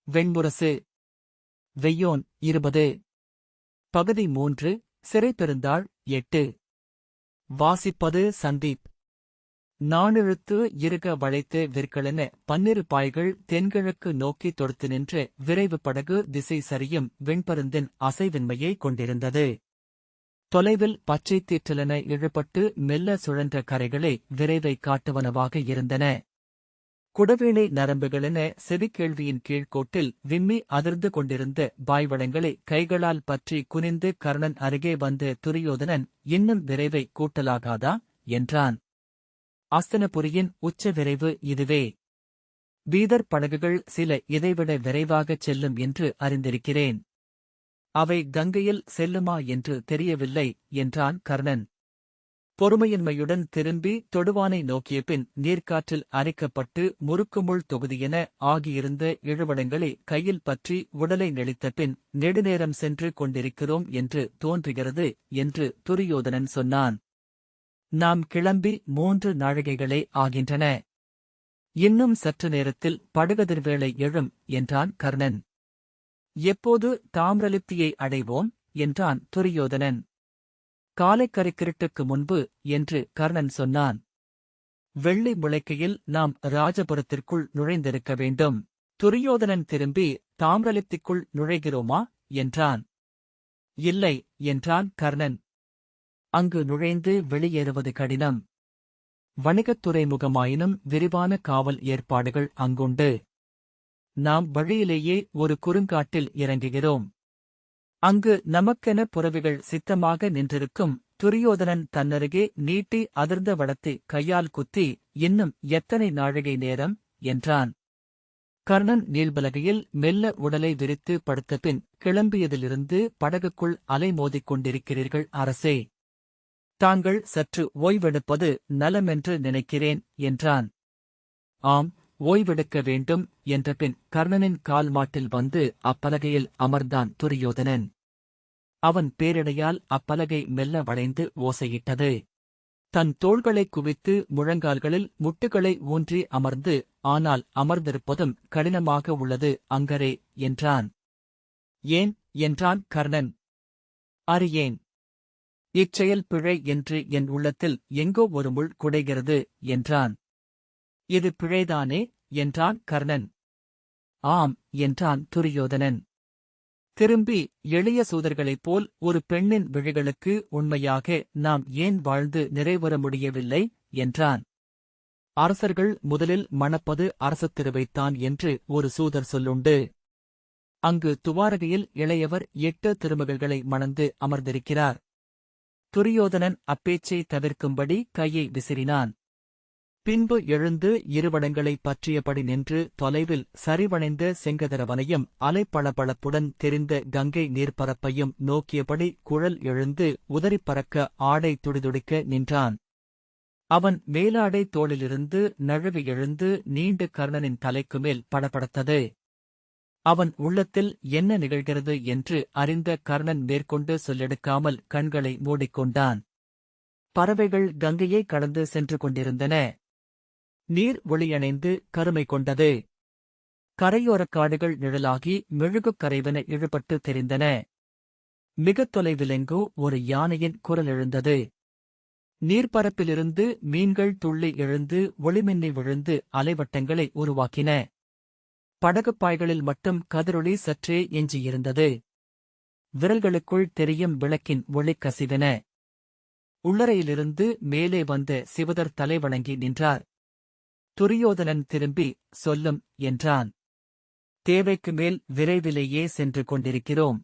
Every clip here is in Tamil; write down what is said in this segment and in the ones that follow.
வெண்முரசு. வெய்யோன் 20. பகுதி 3. சிறைப்பெருந்தாள் 8. வாசிப்பது சந்தீப். நாணெழுத்து இறுக வளைத்து விற்களென 12 பாய்கள் தென்கிழக்கு நோக்கி தொடுத்து நின்ற விரைவு படகு திசை சரியும் வெண்பருந்தின் அசைவின்மையை கொண்டிருந்தது. தொலைவில் பச்சை தீற்றலென இழுபட்டு மெல்ல சுழன்ற கரைகளே விரைவை காட்டுவனவாக இருந்தன. குடவீணை நரம்புகளென செவிக்கேள்வியின் கீழ்கோட்டில் விம்மி அதிர்ந்து கொண்டிருந்த பாய்வளங்களை கைகளால் பற்றி குனிந்து கர்ணன் அருகே வந்த துரியோதனன், இன்னும் விரைவை கூட்டலாகாதா என்றான். அஸ்தினபுரியின் உச்ச விரைவு இதுவே. வீதர் படகுகள் சில இதைவிட விரைவாகச் செல்லும் என்று அறிந்திருக்கிறேன். அவை கங்கையில் செல்லுமா என்று தெரியவில்லை என்றான் கர்ணன். பொறுமையின்மையுடன் திரும்பி தொடுவானை நோக்கியபின் நீர்க்காற்றில் அரைக்கப்பட்டு முறுக்குமுள் தொகுதியென ஆகியிருந்த இழுவடங்களை கையில் பற்றி உடலை நெளித்தபின் நெடுநேரம் சென்று கொண்டிருக்கிறோம் என்று தோன்றுகிறது என்று துரியோதனன் சொன்னான். நாம் கிளம்பி 3 நாழிகைகளே ஆகின்றன. இன்னும் சற்று நேரத்தில் படுகதிர்வேளை எழும் என்றான் கர்ணன். எப்போது தாமிரலிப்தியை அடைவோம் என்றான் துரியோதனன். காலைக்கரைக்கிருட்டுக்கு முன்பு என்று கர்ணன் சொன்னான். வெள்ளி முளைக்கையில் நாம் ராஜபுரத்திற்குள் நுழைந்திருக்க வேண்டும். துரியோதனன் திரும்பி, தாமிரலிப்திக்குள் நுழைகிறோமா என்றான். இல்லை என்றான் கர்ணன். அங்கு நுழைந்து வெளியேறுவது கடினம். வணிகத் துறைமுகமாயினும் விரிவான காவல் ஏற்பாடுகள் அங்குண்டு. நாம் வழியிலேயே ஒரு குறுங்காட்டில் இறங்குகிறோம். அங்கு நமக்கென புறவிகள் சித்தமாக நின்றிருக்கும். துரியோதனன் தன்னருகே நீட்டி அதிர்ந்த வடத்தை கையால் குத்தி, இன்னும் எத்தனை நாழிகை நேரம் என்றான். கர்ணன் நீள்பலகையில் மெல்ல உடலை விரித்து படுத்தபின், கிளம்பியதிலிருந்து படகுக்குள் அலைமோதிக் கொண்டிருக்கிறீர்கள் அரசே. தாங்கள் சற்று ஓய்வெடுப்பது நலமென்று நினைக்கிறேன் என்றான். ஆம், ஓய்வெடுக்க வேண்டும் என்றபின் கர்ணனின் கால் மாட்டில் வந்து அப்பலகையில் அமர்ந்தான் துரியோதனன். அவன் பேரிடையால் அப்பலகை மெல்ல வளைந்து ஓசையிட்டது. தன் தோள்களைக் குவித்து முழங்கால்களில் முட்டுகளை ஊன்றி அமர்ந்து, ஆனால் அமர்ந்திருப்பதும் கடினமாக உள்ளது அங்கரே என்றான். ஏன் என்றான் கர்ணன். அறியேன். இச்செயல் பிழை என்று என் உள்ளத்தில் எங்கோ ஒரு முள் குடைகிறது என்றான். இது பிழைதானே என்றான் கர்ணன். ஆம் என்றான் துரியோதனன். திரும்பி எளிய சூதர்களைப் போல் ஒரு பெண்ணின் விழிகளுக்கு உண்மையாக நாம் ஏன் வாழ்ந்து நிறைவுற முடியவில்லை என்றான். அரசர்கள் முதலில் மணப்பது அரசத்திருவைத்தான் என்று ஒரு சூதர் சொல்லுண்டு. அங்கு துவாரகையில் இளையவர் 8 திருமகள்களை மணந்து அமர்ந்திருக்கிறார். துரியோதனன் அப்பேச்சை தவிர்க்கும்படி கையை விசிறினான். பின்பு எழுந்து இருவடங்களைப் பற்றியபடி நின்று தொலைவில் சரிவணைந்த செங்கதிரவனையும் அலைப்பளபளப்புடன் தெரிந்த கங்கை நீர்ப்பரப்பையும் நோக்கியபடி குழல் எழுந்து உதறிப் பறக்க ஆடை துடிதுடிக்க நின்றான். அவன் மேலாடை தோளிலிருந்து நழுவி எழுந்து நீண்டு கர்ணனின் தலைக்குமேல் படபடத்தது. அவன் உள்ளத்தில் என்ன நிகழ்கிறது என்று அறிந்த கர்ணன் மேற்கொண்டு சொல்லெடுக்காமல் கண்களை மூடிக்கொண்டான். பறவைகள் கங்கையை கடந்து சென்று கொண்டிருந்தன. நீர் ஒளியணைந்து கருமை கொண்டது. கரையோரக் காடுகள் நிழலாகி மெழுகுக் கரைவென இழுபட்டு தெரிந்தன. மிகத் தொலைவிலெங்கோ ஒரு யானையின் குரல் எழுந்தது. நீர்ப்பரப்பிலிருந்து மீன்கள் துள்ளி எழுந்து ஒளிமின்னி விழுந்து அலைவட்டங்களை உருவாக்கின. படகுப்பாய்களில் மட்டும் கதிரொளி சற்றே எஞ்சியிருந்தது. விரல்களுக்குள் தெரியும் விளக்கின் ஒளி கசிவென. உள்ளறையிலிருந்து மேலே வந்த சிவதர் தலைவணங்கி நின்றார். துரியோதனன் திரும்பி, சொல்லும் என்றான். தேவைக்கு மேல் விரைவிலேயே சென்று கொண்டிருக்கிறோம்.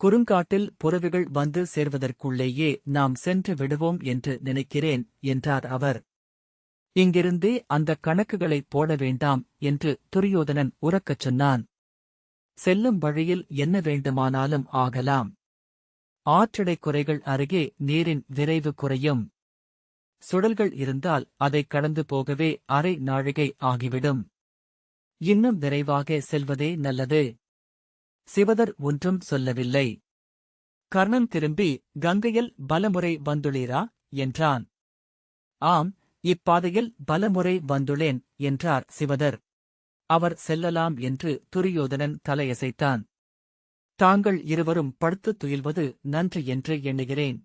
குறுங்காட்டில் புறவிகள் வந்து சேர்வதற்குள்ளேயே நாம் சென்று விடுவோம் என்று நினைக்கிறேன் என்றார் அவர். இங்கிருந்தே அந்த கணக்குகளைப் போட வேண்டாம் என்று துரியோதனன் உரக்கச் சொன்னான். செல்லும் வழியில் என்ன வேண்டுமானாலும் ஆகலாம். ஆற்றடை குறைகள் அருகே நீரின் விரைவு குறையும். சுழல்கள் இருந்தால் அதைக் கடந்து போகவே அரை நாழிகை ஆகிவிடும். இன்னும் விரைவாக செல்வதே நல்லது. சிவதர் ஒன்றும் சொல்லவில்லை. கர்ணன் திரும்பி, கங்கையில் பலமுறை வந்துளீரா என்றான். ஆம், இப்பாதையில் பலமுறை வந்துளேன் என்றார் சிவதர். அவர் செல்லலாம் என்று துரியோதனன் தலையசைத்தான். தாங்கள் இருவரும் படுத்துத் துயில்வது நன்று என்று எண்ணுகிறேன்.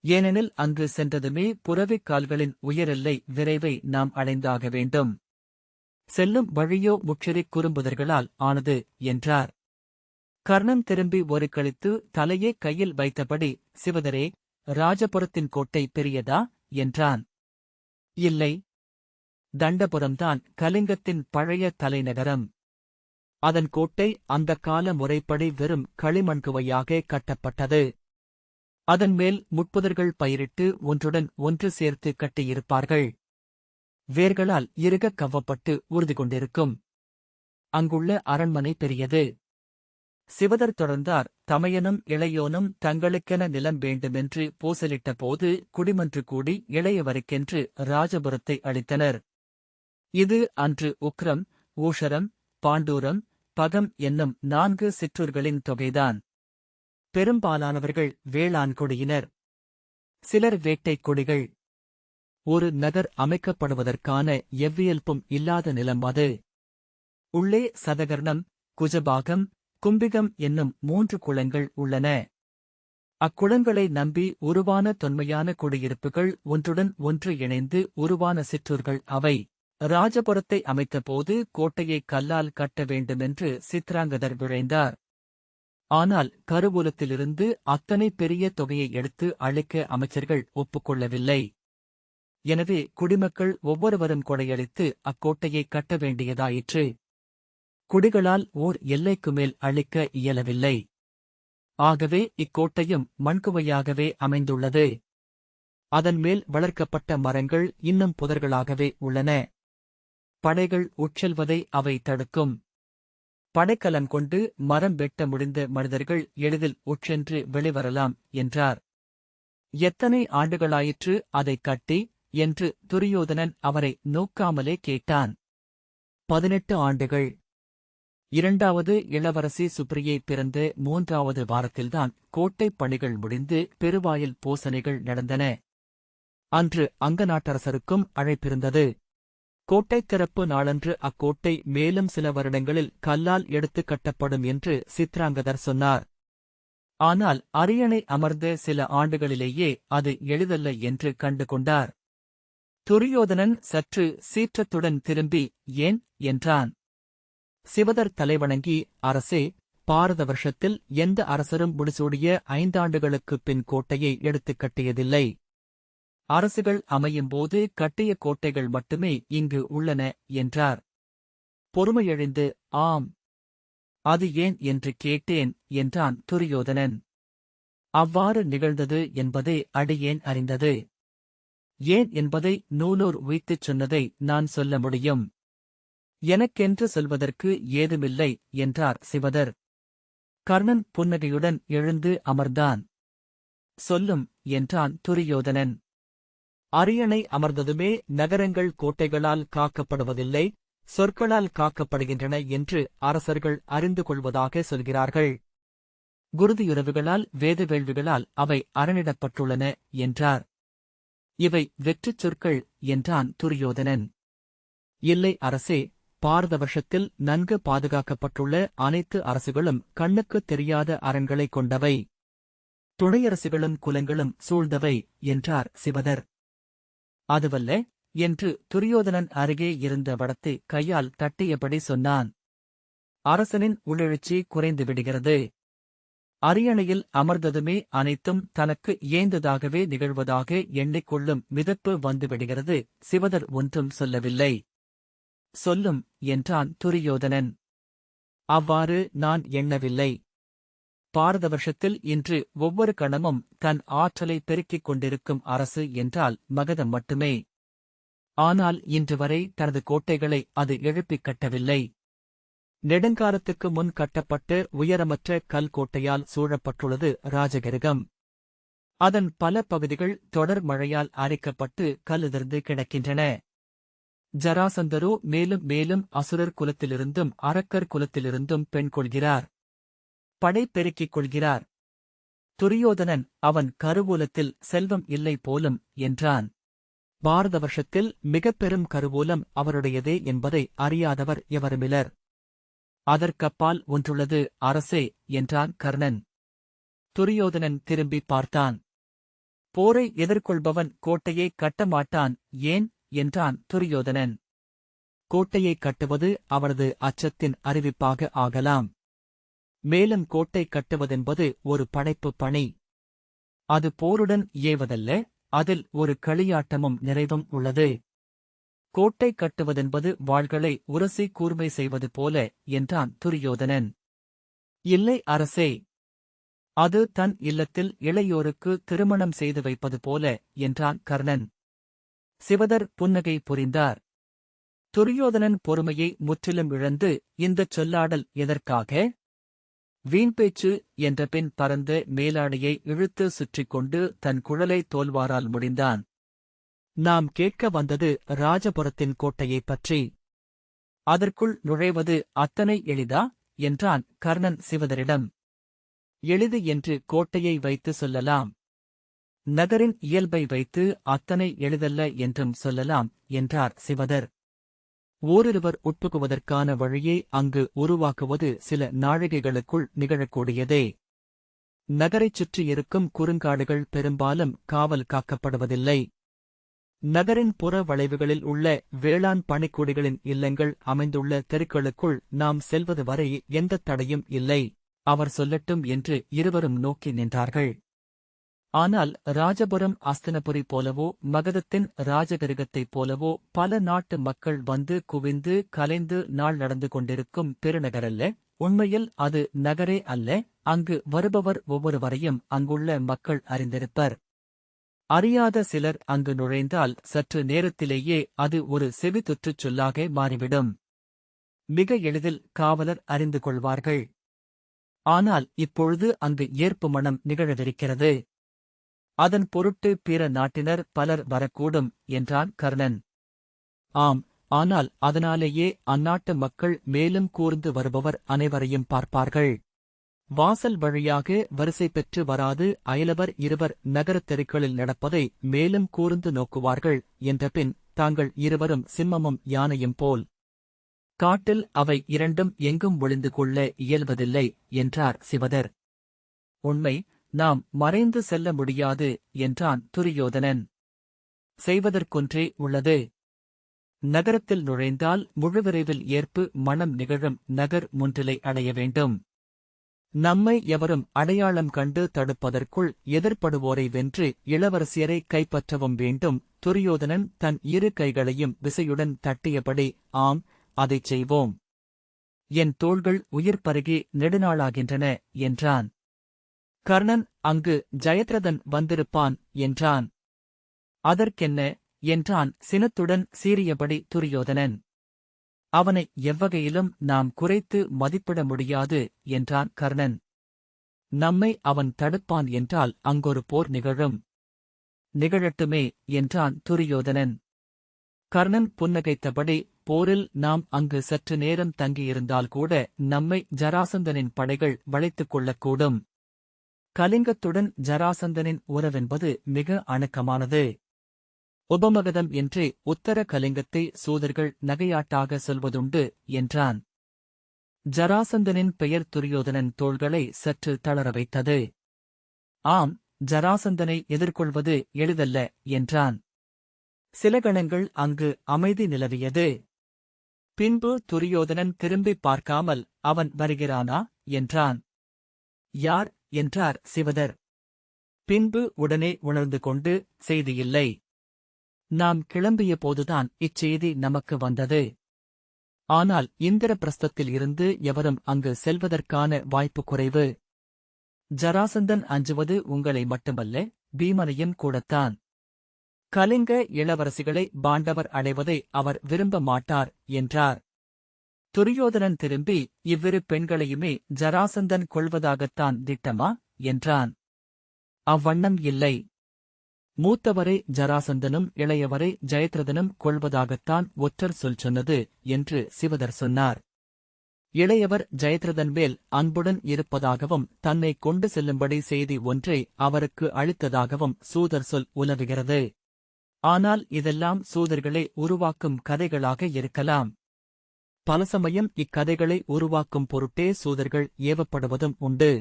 ஏனெனில் அன்று சென்றதுமே புறவிக் கால்களின் உயரெல்லை விரைவை நாம் அடைந்தாக வேண்டும். செல்லும் வழியோ முற்றிரிக் குறும்புதர்களால் ஆனது என்றார். கர்ணன் திரும்பி ஒரு கழித்து தலையே கையில் வைத்தபடி, சிவதரே, ராஜபுரத்தின் கோட்டை பெரியதா என்றான். இல்லை. தண்டபுரம்தான் கலிங்கத்தின் பழைய தலைநகரம். அதன் கோட்டை அந்தக் கால முறைப்படி வெறும் களிமண்குவையாக கட்டப்பட்டது. அதன் மேல் முட்புதர்கள் பயிரிட்டு ஒன்றுடன் ஒன்று சேர்த்து கட்டியிருப்பார்கள். வேர்களால் இறுகக் கவ்வப்பட்டு உறுதி கொண்டிருக்கும். அங்குள்ள அரண்மனை பெரியது. சிவதர் தொடர்ந்தார். தமையனும் இளையோனும் தங்களுக்கென நிலம் வேண்டுமென்று பூசலிட்ட போது குடிமன்று கூடி இளையவருக்கென்று ராஜபுரத்தை அளித்தனர். இது அன்று உக்ரம், ஊஷரம், பாண்டூரம், பகம் என்னும் 4 சிற்றூர்களின் தொகைதான். பெரும்பாலானவர்கள் வேளாண் குடியினர். சிலர் வேட்டைக் குடிகள். ஒரு நகர் அமைக்கப்படுவதற்கான எவ்வியல்பும் இல்லாத நிலம் அது. உள்ளே சதகர்ணம், குஜபாகம், கும்பிகம் என்னும் 3 குளங்கள் உள்ளன. அக்குளங்களை நம்பி உருவான தொன்மையான குடியிருப்புகள் ஒன்றுடன் ஒன்று இணைந்து உருவான சிற்றூர்கள் அவை. ராஜபுரத்தை அமைத்தபோது கோட்டையை கல்லால் கட்ட வேண்டுமென்று சித்ராங்கதர் விழைந்தார். ஆனால் கருவூலத்திலிருந்து அத்தனை பெரிய தொகையை எடுத்து அளிக்க அமைச்சர்கள் ஒப்புக்கொள்ளவில்லை. எனவே குடிமக்கள் ஒவ்வொருவரும் கொடையளித்து அக்கோட்டையை கட்ட வேண்டியதாயிற்று. குடிகளால் ஓர் எல்லைக்கு மேல் அளிக்க இயலவில்லை. ஆகவே இக்கோட்டையும் மண்குவையாகவே அமைந்துள்ளது. அதன் மேல் வளர்க்கப்பட்ட மரங்கள் இன்னும் புதர்களாகவே உள்ளன. படைகள் உட்செல்வதை அவை தடுக்கும். படைக்கலம் கொண்டு மரம் வெட்ட முடிந்த மனிதர்கள் எளிதில் உட்சென்று வெளிவரலாம் என்றார். எத்தனை ஆண்டுகளாயிற்று அதைக் கட்டி என்று துரியோதனன் அவரை நோக்காமலே கேட்டான். 18 ஆண்டுகள். 2வது இளவரசி சுப்ரியை பிறந்த 3வது வாரத்தில்தான் கோட்டைப் பணிகள் முடிந்து பெருவாயில் பூசணைகள் நடந்தன. அன்று அங்கநாட்டரசருக்கும் அழைப்பிருந்தது. கோட்டைத் திறப்பு நாளன்று அக்கோட்டை மேலும் சில வருடங்களில் கல்லால் எடுத்துக் கட்டப்படும் என்று சித்ராங்கதர் சொன்னார். ஆனால் அரியணை அமர்ந்த சில ஆண்டுகளிலேயே அது எளிதல்ல என்று கண்டு கொண்டார். துரியோதனன் சற்று சீற்றத்துடன் திரும்பி, ஏன் என்றான். சிவதர் தலைவணங்கி, அரசே, பாரத வருஷத்தில் எந்த அரசரும் முடிசூடிய 5 ஆண்டுகளுக்குப் பின் கோட்டையை எடுத்துக் கட்டியதில்லை. அரசுகள் அமையும்போது கட்டிய கோட்டைகள் மட்டுமே இங்கு உள்ளன என்றார். பொறுமையழிந்து, ஆம். அது ஏன் என்று கேட்டேன் என்றான் துரியோதனன். அவ்வாறு நிகழ்ந்தது என்பதை அடியேன் அறிந்தது. ஏன் என்பதை நூலோர் உய்த்துச் சொன்னதை நான் சொல்ல முடியும். எனக்கென்று சொல்வதற்கு ஏதுமில்லை என்றார் சிவதர். கர்ணன் புன்னகையுடன் எழுந்து அமர்ந்தான். சொல்லும் என்றான் துரியோதனன். அரியணை அமர்ந்ததுமே நகரங்கள் கோட்டைகளால் காக்கப்படுவதில்லை, சொற்களால் காக்கப்படுகின்றன என்று அரசர்கள் அறிந்து கொள்வதாக சொல்கிறார்கள். குருதியுறவுகளால் வேத வேள்விகளால் அவை அரணிடப்பட்டுள்ளன என்றார். இவை வெற்றுச் சொற்கள் என்றான் துரியோதனன். இல்லை அரசே, பாரத வருஷத்தில் நன்கு பாதுகாக்கப்பட்டுள்ள அனைத்து அரசுகளும் கண்ணுக்குத் தெரியாத அரண்களைக் கொண்டவை. துணையரசுகளும் குலங்களும் சூழ்ந்தவை என்றார் சிவதர். அதுவல்ல என்று துரியோதனன் அருகே இருந்த வடத்தை கையால் தட்டியபடி சொன்னான். அரசனின் உள்ளெழுச்சி குறைந்து விடுகிறது. அரியணையில் அமர்ந்ததுமே அனைத்தும் தனக்கு ஏந்ததாகவே நிகழ்வதாக எண்ணிக்கொள்ளும் மிதப்பு வந்துவிடுகிறது. சிவதர் ஒன்றும் சொல்லவில்லை. சொல்லும் என்றான் துரியோதனன். அவ்வாறு நான் எண்ணவில்லை. பாரத வருஷத்தில் இன்று ஒவ்வொரு கணமும் தன் ஆற்றலை பெருக்கிக் கொண்டிருக்கும் அரசு என்றால் மகதம் மட்டுமே. ஆனால் இன்று வரை தனது கோட்டைகளை அது எழுப்பிக் கட்டவில்லை. நெடுங்காலத்துக்கு முன் கட்டப்பட்ட உயரமற்ற கல் கோட்டையால் சூழப்பட்டுள்ளது ராஜகிருகம். அதன் பல பகுதிகள் தொடர் மழையால் அரிக்கப்பட்டு கல்லுதிர்ந்து கிடக்கின்றன. ஜராசந்தரோ மேலும் மேலும் அசுரர் குலத்திலிருந்தும் அரக்கர் குலத்திலிருந்தும் பெண் கொள்கிறார். படை பெருக்கிக் கொள்கிறார். துரியோதனன் அவன் கருவூலத்தில் செல்வம் இல்லை போலும் என்றான். பாரத வருஷத்தில் மிகப் பெரும் கருவூலம் அவருடையதே என்பதை அறியாதவர் எவருமிலர். அதற்கப்பால் ஒன்றுள்ளது அரசே என்றான் கர்ணன். துரியோதனன் திரும்பி பார்த்தான். போரை எதிர்கொள்பவன் கோட்டையை கட்டமாட்டான் ஏன் என்றான் துரியோதனன். கோட்டையை கட்டுவது அவரது அச்சத்தின் அறிவிப்பாக ஆகலாம். மேலும் கோட்டை கட்டுவதென்பது ஒரு படைப்புப் பணி. அது போருடன் ஏவதல்ல, அதில் ஒரு களியாட்டமும் நிறைவும் உள்ளது. கோட்டை கட்டுவதென்பது வாள்களை உரசி கூர்மை செய்வது போல என்றான் துரியோதனன். இல்லை அரசே. அது தன் இல்லத்தில் இளையோருக்கு திருமணம் செய்து வைப்பது போல என்றான் கர்ணன். சிவதர் புன்னகை புரிந்தார். துரியோதனன் பொறுமையை முற்றிலும் இழந்து இந்தச் சொல்லாடல் எதற்காக? வீண்பேச்சு என்ற பின் பறந்த மேலாடையை இழுத்து சுற்றிக் கொண்டு தன் குழலை தோல்வாரால் முடிந்தான். நாம் கேட்க வந்தது ராஜபுரத்தின் கோட்டையைப் பற்றி. அதற்குள் நுழைவது அத்தனை எளிதா என்றான் கர்ணன் சிவதரிடம். எளிது என்று கோட்டையை வைத்து சொல்லலாம். நகரின் இயல்பை வைத்து அத்தனை எளிதல்ல என்றும் சொல்லலாம் என்றார் சிவதர். ஓரிருவர் உட்புகுவதற்கான வழியை அங்கு உருவாக்குவது சில நாழிகைகளுக்குள் நிகழக்கூடியதே. நகரைச் சுற்றியிருக்கும் குறுங்காடுகள் பெரும்பாலும் காவல் காக்கப்படுவதில்லை. நகரின் புற வளைவுகளில் உள்ள வேளாண் பணிக்குடிகளின் இல்லங்கள் அமைந்துள்ள தெருக்களுக்குள் நாம் செல்வது வரை எந்தத் தடையும் இல்லை. அவர் சொல்லட்டும் என்று இருவரும் நோக்கி நின்றார்கள். ஆனால் ராஜபுரம் அஸ்தினபுரி போலவோ மகதத்தின் ராஜகரிகத்தைப் போலவோ பல நாட்டு மக்கள் வந்து குவிந்து கலைந்து நாள் நடந்து கொண்டிருக்கும் பெருநகரல்ல. உண்மையில் அது நகரே அல்ல. அங்கு வருபவர் ஒவ்வொருவரையும் அங்குள்ள மக்கள் அறிந்திருப்பர். அறியாத சிலர் அங்கு நுழைந்தால் சற்று நேரத்திலேயே அது ஒரு செவிதொற்றுச் சொல்லாக மாறிவிடும். மிக எளிதில் காவலர் அறிந்து கொள்வார்கள். ஆனால் இப்பொழுது அங்கு ஏற்பு மணம் நிகழவிருக்கிறது. அதன் பொருட்டு பிற நாட்டினர் பலர் வரக்கூடும் என்றான் கர்ணன். ஆம், ஆனால் அதனாலேயே அந்நாட்டு மக்கள் மேலும் கூர்ந்து வருபவர் அனைவரையும் பார்ப்பார்கள். வாசல் வழியாக வரிசை பெற்று வராது அயலவர் இருவர் நகரத் தெருக்களில் நடப்பதை மேலும் கூர்ந்து நோக்குவார்கள். என்றபின் தாங்கள் இருவரும் சிம்மமும் யானையும் போல். காட்டில் அவை இரண்டும் எங்கும் ஒளிந்து கொள்ள இயல்வதில்லை என்றார் சிவதர். உண்மை, நாம் மறைந்து செல்ல முடியாது என்றான் துரியோதனன். செய்வதற்கொன்றே உள்ளது. நகரத்தில் நுழைந்தால் முழுவிரைவில் ஏற்பு மணம் நிகழும் நகர் முன்றிலை அடைய வேண்டும். நம்மை எவரும் அடையாளம் கண்டு தடுப்பதற்குள் எதிர்ப்படுவோரை வென்று இளவரசியரை கைப்பற்றவும் வேண்டும். துரியோதனன் தன் இரு கைகளையும் விசையுடன் தட்டியபடி, ஆம், அதைச் செய்வோம். என் தோள்கள் உயிர் பருகி நெடுநாளாகின்றன என்றான். கர்ணன், அங்கு ஜெயத்ரதன் வந்திருப்பான் என்றான். அதற்கென்ன என்றான் சினத்துடன் சீறியபடி துரியோதனன். அவனை எவ்வகையிலும் நாம் குறைத்து மதிப்பிட முடியாது என்றான் கர்ணன். நம்மை அவன் தடுப்பான் என்றால் அங்கொரு போர் நிகழும். நிகழட்டுமே என்றான் துரியோதனன். கர்ணன் புன்னகைத்தபடி, போரில் நாம் அங்கு சற்று நேரம் தங்கியிருந்தால் கூட நம்மை ஜராசந்தனின் படைகள் வளைத்துக் கொள்ளக்கூடும். கலிங்கத்துடன் ஜராசந்தனின் உறவென்பது மிக அணுக்கமானது. உபமகதம் என்றே உத்தர கலிங்கத்தை சூதர்கள் நகையாட்டாக சொல்வதுண்டு என்றான். ஜராசந்தனின் பெயர் துரியோதனன் தோள்களை சற்று தளர வைத்தது. ஆம், ஜராசந்தனை எதிர்கொள்வது எளிதல்ல என்றான். சில கணங்கள் அங்கு அமைதி நிலவியது. பின்பு துரியோதனன் திரும்பி பார்க்காமல், அவன் வருகிறானா என்றான். யார் என்றார் சிவதர். பின்பு உடனே உணர்ந்து கொண்டு, செய்தியில்லை. நாம் கிளம்பிய போதுதான் இச்செய்தி நமக்கு வந்தது. ஆனால் இந்திரபிரஸ்தத்தில் இருந்து எவரும் அங்கு செல்வதற்கான வாய்ப்பு குறைவு. ஜராசந்தன் அஞ்சுவது உங்களை மட்டுமல்ல, பீமனையும் கூடத்தான். கலிங்க இளவரசிகளை பாண்டவர் அடைவதை அவர் விரும்ப மாட்டார் என்றார். துரியோதனன் திரும்பி, இவ்விரு பெண்களையுமே ஜராசந்தன் கொள்வதாகத்தான் திட்டமா என்றான். அவ்வண்ணம் இல்லை. மூத்தவரை ஜராசந்தனும் இளையவரை ஜெயத்ரதனும் கொள்வதாகத்தான் ஒற்றர் சொல் சொன்னது என்று சிவதர் சொன்னார். இளையவர் ஜெயத்ரதன் மேல் அன்புடன் இருப்பதாகவும் தன்னை கொண்டு செல்லும்படி செய்தி ஒன்றை அவருக்கு அளித்ததாகவும் சூதர் சொல் உலவுகிறது. ஆனால் இதெல்லாம் சூதர்களை உருவாக்கும் கதைகளாக இருக்கலாம். பல சமயம் இக்கதைகளை உருவாக்கும் பொருட்டே சூதர்கள் ஏவப்படுவதும் உண்டு.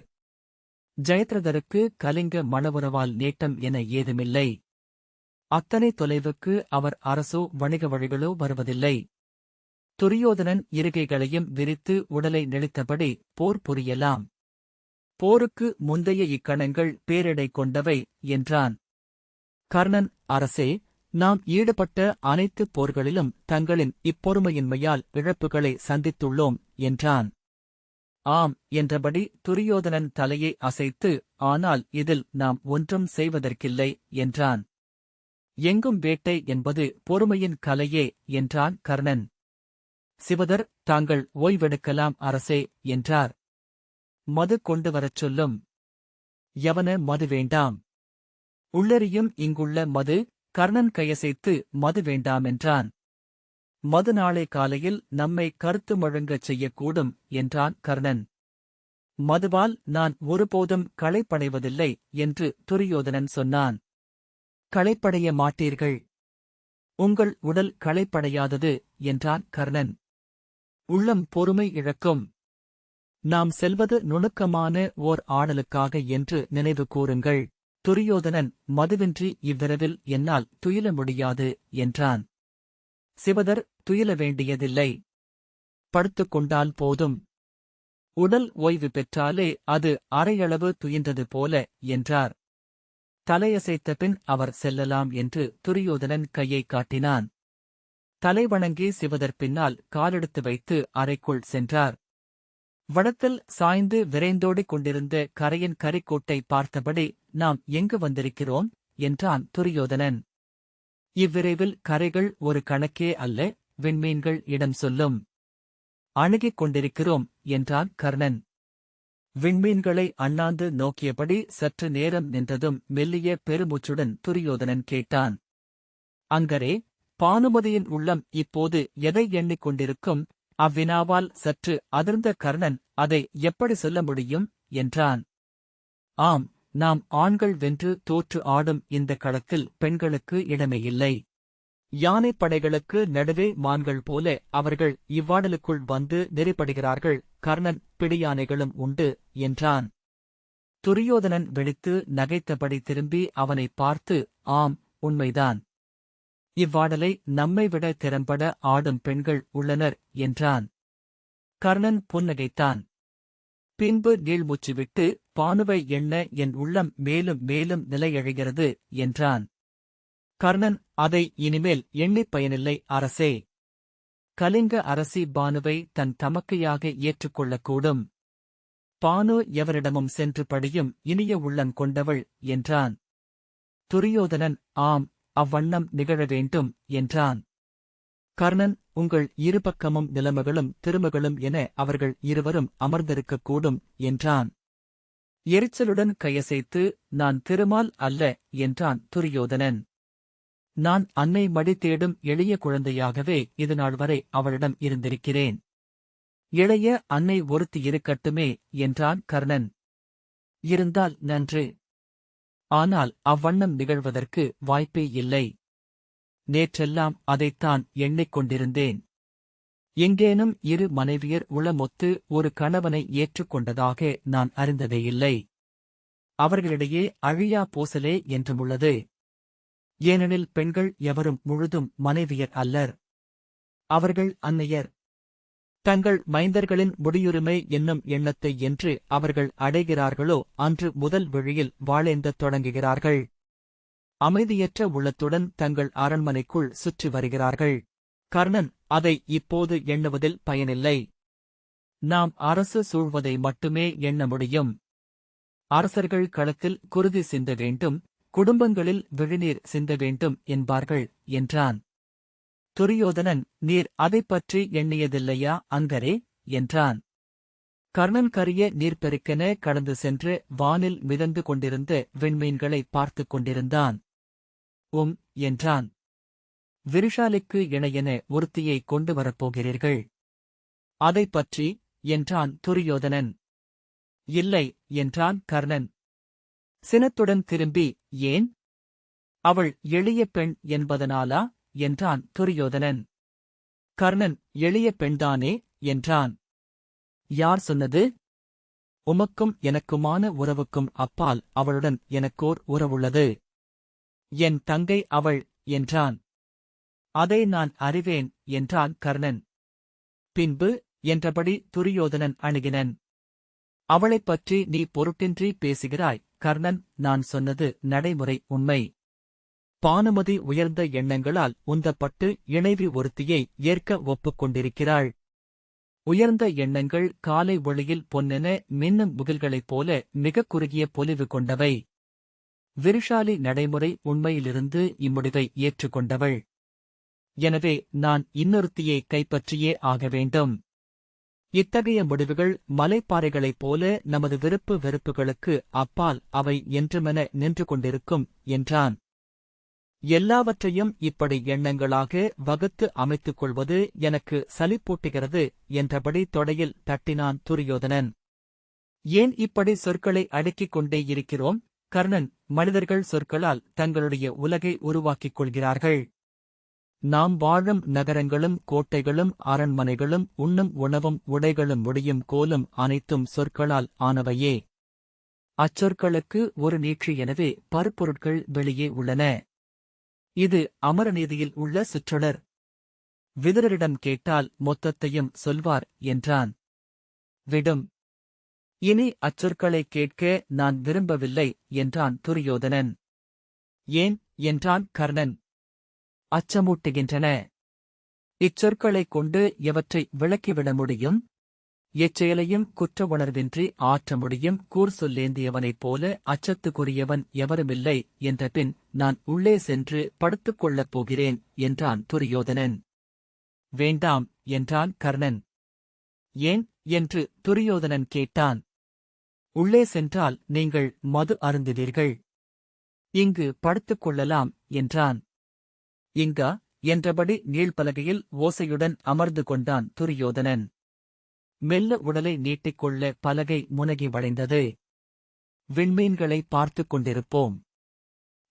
ஜெயத்ரதருக்கு கலிங்க மணவுறவால் நேட்டம் என ஏதுமில்லை. அத்தனை தொலைவுக்கு அவர் அரசோ வணிக வழிகளோ வருவதில்லை. துரியோதனன் இருகைகளையும் விரித்து உடலை நெளித்தபடி போர் புரியலாம். போருக்கு முந்தைய இக்கணங்கள் பேரிடை கொண்டவை என்றான். கர்ணன், அரசே, நாம் ஈடுபட்ட அனைத்து போர்களிலும் தங்களின் இப்பொறுமையின்மையால் இழப்புகளை சந்தித்துள்ளோம் என்றான். ஆம் என்றபடி துரியோதனன் தலையை அசைத்து, ஆனால் இதில் நாம் ஒன்றும் செய்வதற்கில்லை என்றான். எங்கும் வேட்டை என்பது பொறுமையின் கலையே என்றான் கர்ணன். சிவதர், தாங்கள் ஓய்வெடுக்கலாம் அரசே என்றார். மது கொண்டு வரச் சொல்லும். யவன மது வேண்டாம். உள்ளெறியும் இங்குள்ள மது. கர்ணன் கையசைத்து மது வேண்டாமென்றான். மது நாளை காலையில் நம்மை கருத்து முழங்கச் செய்யக்கூடும் என்றான் கர்ணன். மதுவால் நான் ஒருபோதும் களைப்படைவதில்லை என்று துரியோதனன் சொன்னான். களைப்படைய மாட்டீர்கள். உங்கள் உடல் களைப்படையாதது என்றான் கர்ணன். உள்ளம் பொறுமை இழக்கும். நாம் செல்வது நுணுக்கமான ஓர் ஆடலுக்காக என்று நினைவு கூறுங்கள். துரியோதனன், மதுவின்றி இவ்விரவில் என்னால் துயில முடியாது என்றான். சிவதர், துயில வேண்டியதில்லை. படுத்துக் கொண்டால் போதும். உடல் ஓய்வு பெற்றாலே அது அரையளவு துயின்றது போல என்றார். தலையசைத்த பின் அவர் செல்லலாம் என்று துரியோதனன் கையை காட்டினான். தலைவணங்கி சிவதர் பின்னால் காலெடுத்து வைத்து அறைக்குள் சென்றார். வடத்தில் சாய்ந்து விரைந்தோடிக் கொண்டிருந்த கரையின் கரிக்கோட்டை பார்த்தபடி, நாம் எங்கு வந்திருக்கிறோம் என்றான் துரியோதனன். இவ்விரைவில் கரைகள் ஒரு கணக்கே அல்ல, விண்மீன்கள் இடம் சொல்லும். அணுகிக் கொண்டிருக்கிறோம் என்றான் கர்ணன். விண்மீன்களை அண்ணாந்து நோக்கியபடி சற்று நேரம் நின்றதும் மெல்லிய பெருமூச்சுடன் துரியோதனன் கேட்டான். அங்கரே, பானுமதியின் உள்ளம் இப்போது எதை எண்ணிக் கொண்டிருக்கும்? அவ்வினாவால் சற்று அதிர்ந்த கர்ணன், அதை எப்படி சொல்ல முடியும் என்றான். ஆம், நாம் ஆண்கள் வென்று தோற்று ஆடும் இந்த களத்தில் பெண்களுக்கு இடமே இல்லை. யானைப் படைகளுக்கு நடுவே மான்கள் போல அவர்கள் இவ்வாடலுக்குள் வந்து நெறிப்படுகிறார்கள். கர்ணன், பிடியானைகளும் உண்டு என்றான். துரியோதனன் வெடித்து நகைத்தபடி திரும்பி அவனைப் பார்த்து, ஆம், உண்மைதான். இவ்வாடலை நம்மைவிட திறம்பட ஆடும் பெண்கள் உள்ளனர் என்றான். கர்ணன் புன்னகைத்தான். பின்பு நீள்மூச்சு விட்டு, பானுவை எண்ண என் உள்ளம் மேலும் மேலும் நிலையழுகிறது என்றான். கர்ணன், அதை இனிமேல் எண்ணிப் பயனில்லை அரசே. கலிங்க அரசி பானுவை தன் தமக்கையாக ஏற்றுக்கொள்ளக்கூடும். பானு எவரிடமும் சென்று படியும் இனிய உள்ளம் கொண்டவள் என்றான். துரியோதனன், ஆம், அவ்வண்ணம் நிகழ வேண்டும் என்றான். கர்ணன், உங்கள் இருபக்கமும் நிலைமைகளும் திருமகளும் என அவர்கள் இருவரும் அமர்ந்திருக்கக்கூடும் என்றான். எரிச்சலுடன் கையசைத்து, நான் திருமால் அல்ல என்றான் துரியோதனன். நான் அன்னை மடி தேடும் எளிய குழந்தையாகவே இதுநாள் வரை அவளிடம் இருந்திருக்கிறேன். இளைய அன்னை ஒருத்தி இருக்கட்டுமே என்றான் கர்ணன். இருந்தால் நன்று. ஆனால் அவ்வண்ணம் நிகழ்வதற்கு வாய்ப்பே இல்லை. நேற்றெல்லாம் அதைத்தான் எண்ணிக்கொண்டிருந்தேன். எங்கேனும் இரு மனைவியர் உளமொத்து ஒரு கணவனை ஏற்றுக்கொண்டதாக நான் அறிந்ததேயில்லை. அவர்களிடையே அழியா பூசலே என்றுமுள்ளது. ஏனெனில் பெண்கள் எவரும் முழுதும் மனைவியர் அல்லர். அவர்கள் அன்னையர். தங்கள் மைந்தர்களின் முடியுரிமை என்னும் எண்ணத்தை என்று அவர்கள் அடைகிறார்களோ அன்று முதல் வழியில் வாழேந்தத் தொடங்குகிறார்கள். அமைதியற்ற உள்ளத்துடன் தங்கள் அரண்மனைக்குள் சுற்றி வருகிறார்கள். கர்ணன், அதை இப்போது எண்ணுவதில் பயனில்லை. நாம் அரசு சூழ்வதை மட்டுமே எண்ண முடியும். அரசர்கள் களத்தில் குருதி சிந்த வேண்டும், குடும்பங்களில் விழிநீர் சிந்த வேண்டும் என்பார்கள் என்றான். துரியோதனன், நீர் அதைப் பற்றி எண்ணியதில்லையா அங்கரே என்றான். கர்ணன் கரிய நீர்ப்பெருக்கென கடந்து சென்று வானில் மிதந்து கொண்டிருந்த விண்மீன்களை பார்த்துக் கொண்டிருந்தான். என்றான். விருஷாலிக்கு இணையென ஒருத்தியை கொண்டு வரப்போகிறீர்கள். அதைப் பற்றி என்றான் துரியோதனன். இல்லை என்றான் கர்ணன். சினத்துடன் திரும்பி, ஏன்? அவள் எளிய பெண் என்பதனாலா என்றான் துரியோதனன். கர்ணன் எளிய பெண்தானே என்றான். யார் சொன்னது? உமக்கும் எனக்குமான உறவுக்கும் அப்பால் அவளுடன் எனக்கோர் உறவுள்ளது. என் தங்கை அவள் என்றான். அதை நான் அறிவேன் என்றான் கர்ணன். பின்பு என்றபடி துரியோதனன் அணுகினன். அவளைப் பற்றி நீ பொருட்டின்றி பேசுகிறாய் கர்ணன். நான் சொன்னது நடைமுறை உண்மை. பானுமதி உயர்ந்த எண்ணங்களால் உந்தப்பட்டு இணைவி ஒருத்தியை ஏற்க ஒப்புக்கொண்டிருக்கிறாள். உயர்ந்த எண்ணங்கள் காலை ஒளியில் பொன்னென மின்னும் முகில்களைப் போல மிகக் குறுகிய பொலிவு கொண்டவை. விருஷாலி நடைமுறை உண்மையிலிருந்து இம்முடிவை ஏற்றுக்கொண்டவள். எனவே நான் இன்னொருத்தியை கைப்பற்றியே ஆக வேண்டும். இத்தகைய முடிவுகள் மலைப்பாறைகளைப் போல நமது விருப்பு வெறுப்புகளுக்கு அப்பால் அவை என்றுமென நின்று கொண்டிருக்கும் என்றான். எல்லாவற்றையும் இப்படி எண்ணங்களாக வகுத்து அமைத்துக் கொள்வது எனக்கு சலிப்பூட்டுகிறது என்றபடி தொடையில் தட்டினான் துரியோதனன். ஏன் இப்படி சொற்களை அடுக்கிக் கொண்டே இருக்கிறோம்? கர்ணன், மனிதர்கள் சொற்களால் தங்களுடைய உலகை உருவாக்கிக் கொள்கிறார்கள். நாம் வாழும் நகரங்களும் கோட்டைகளும் அரண்மனைகளும் உண்ணும் உணவும் உடைகளும் முடியும் கோலும் அனைத்தும் சொற்களால் ஆனவையே. அச்சொற்களுக்கு ஒரு நீட்சி. எனவே பருப்பொருட்கள் வெளியே உள்ளன. இது அமரநீதியில் உள்ள சிற்றொடர். விதுரரிடம் கேட்டால் மொத்தத்தையும் சொல்வார் என்றான். விடும். இனி அச்சொற்களை கேட்க நான் விரும்பவில்லை என்றான் துரியோதனன். ஏன் என்றான் கர்ணன். அச்சமூட்டுகின்றன. இச்சொற்களைக் கொண்டு எவற்றை விளக்கிவிட முடியும்? எச்செயலையும் குற்ற உணர்வின்றி ஆற்ற முடியும் கூர் சொல்லேந்தியவனைப் போல அச்சத்துக்குரியவன் எவருமில்லை என்றபின் நான் உள்ளே சென்று படுத்துக் கொள்ளப் போகிறேன் என்றான் துரியோதனன். வேண்டாம் என்றான் கர்ணன். ஏன் என்று துரியோதனன் கேட்டான். உள்ளே சென்றால் நீங்கள் மது அருந்துவீர்கள். இங்கு படுத்துக் கொள்ளலாம் என்றான். இங்கா என்றபடி நீள்பலகையில் ஓசையுடன் அமர்ந்து கொண்டான் துரியோதனன். மெல்ல உடலை நீட்டிக்கொள்ள பலகை முனகி வளைந்தது. விண்மீன்களை பார்த்துக் கொண்டிருப்போம்.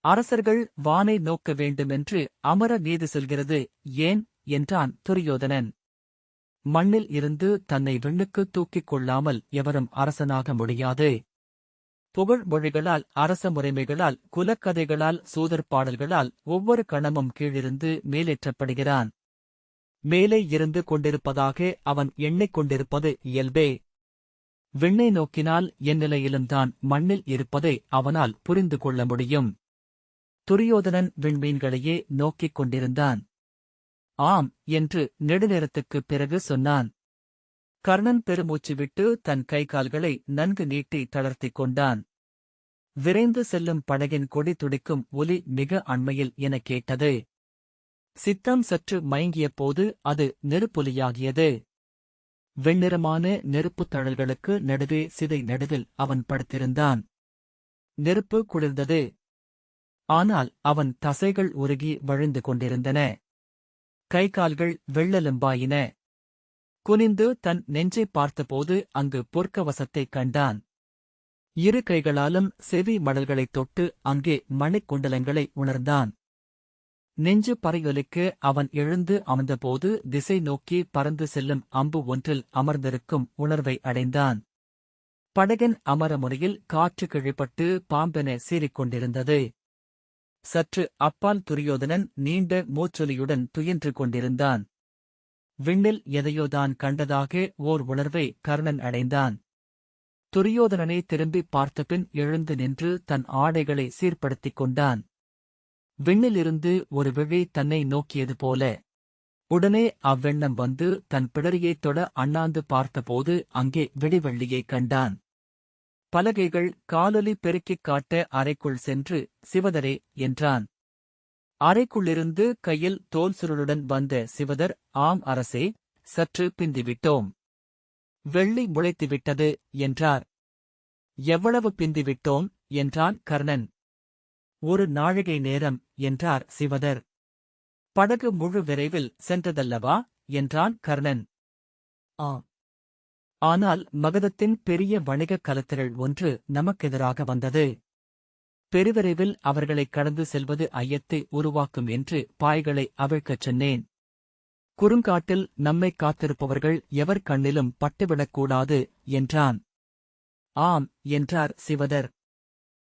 அரசர்கள் வானை நோக்க வேண்டுமென்று அமர நீதி சொல்கிறது. ஏன் என்றான் துரியோதனன். மண்ணில் இருந்து தன்னை விண்ணுக்கு தூக்கிக் கொள்ளாமல் எவரும் அரசனாக முடியாது. புகழ் மொழிகளால் அரச முறைமைகளால் குலக்கதைகளால் சூதர் பாடல்களால் ஒவ்வொரு கணமும் கீழிருந்து மேலேற்றப்படுகிறான். மேலே இருந்து கொண்டிருப்பதாக அவன் எண்ணிக்கொண்டிருப்பது இயல்பே. விண்ணை நோக்கினால் என் நிலையிலும்தான் மண்ணில் இருப்பதை அவனால் புரிந்து கொள்ள முடியும். துரியோதனன் விண்மீன்களையே நோக்கிக் கொண்டிருந்தான். ஆம் என்று நெடுநேரத்துக்குப் பிறகு சொன்னான். கர்ணன் பெருமூச்சு விட்டு தன் கை கால்களை நன்கு நீட்டி தளர்த்திக் கொண்டான். விரைந்து செல்லும் படகின் கொடி துடிக்கும் ஒலி மிக அண்மையில் எனக் கேட்டது. சித்தம் சற்று மயங்கிய போது அது நெருப்பொலியாகியது. வெண்ணிறமான நெருப்புத் தழல்களுக்கு நடுவே சிதை நடுவில் அவன் படுத்திருந்தான். நெருப்பு குளிர்ந்தது. ஆனால் அவன் தசைகள் உருகி வழிந்து கொண்டிருந்தன. கை கால்கள் வெள்ளெலும்பாயின. குனிந்து தன் நெஞ்சைப் பார்த்தபோது அங்கு பொற்கவசத்தைக் கண்டான். இரு கைகளாலும் செவி மடல்களைத் தொட்டு அங்கே மணிக்குண்டலங்களை உணர்ந்தான். நெஞ்சு பறையொலிக்க அவன் எழுந்து அமர்ந்தபோது திசை நோக்கி பறந்து செல்லும் அம்பு ஒன்றில் அமர்ந்திருக்கும் உணர்வை அடைந்தான். படகின் அமரமுறையில் காற்று கிழிப்பட்டு பாம்பென சீறிக்கொண்டிருந்தது. சற்று அப்பால் துரியோதனன் நீண்ட மூச்சொலியுடன் துயின்று கொண்டிருந்தான். விண்ணில் எதையோதான் கண்டதாக ஓர் உணர்வை கர்ணன் அடைந்தான். துரியோதனனை திரும்பி பார்த்தபின் எழுந்து நின்று தன் ஆடைகளை சீர்படுத்திக் கொண்டான். விண்ணிலிருந்து ஒரு விழி தன்னை நோக்கியது போல. உடனே அவ்வெண்ணம் வந்து தன் பிடரியைத் தொட அண்ணாந்து பார்த்தபோது அங்கே விடிவெள்ளியைக் கண்டான். பலகைகள் காலொலி பெருக்கிக் காட்ட அறைக்குள் சென்று சிவதரே என்றான். அறைக்குள்ளிருந்து கையில் தோல் சுருளுடன் வந்த சிவதர், ஆம் அரசே, சற்று பிந்திவிட்டோம். வெள்ளி முளைத்துவிட்டது என்றார். எவ்வளவு பிந்திவிட்டோம் என்றான் கர்ணன். ஒரு நாழிகை நேரம் என்றார் சிவதர். படகு முழு விரைவில் சென்றதல்லவா என்றான் கர்ணன். ஆம். ஆனால் மகதத்தின் பெரிய வணிகக் கலத்திரள் ஒன்று நமக்கெதிராக வந்தது. பெருவிரைவில் அவர்களைக் கடந்து செல்வது ஐயத்தை உருவாக்கும் என்று பாய்களை அவிழ்க்கச் சொன்னேன். குறுங்காட்டில் நம்மைக் காத்திருப்பவர்கள் எவர் கண்ணிலும் பட்டுவிடக்கூடாது என்றான். ஆம் என்றார் சிவதர்.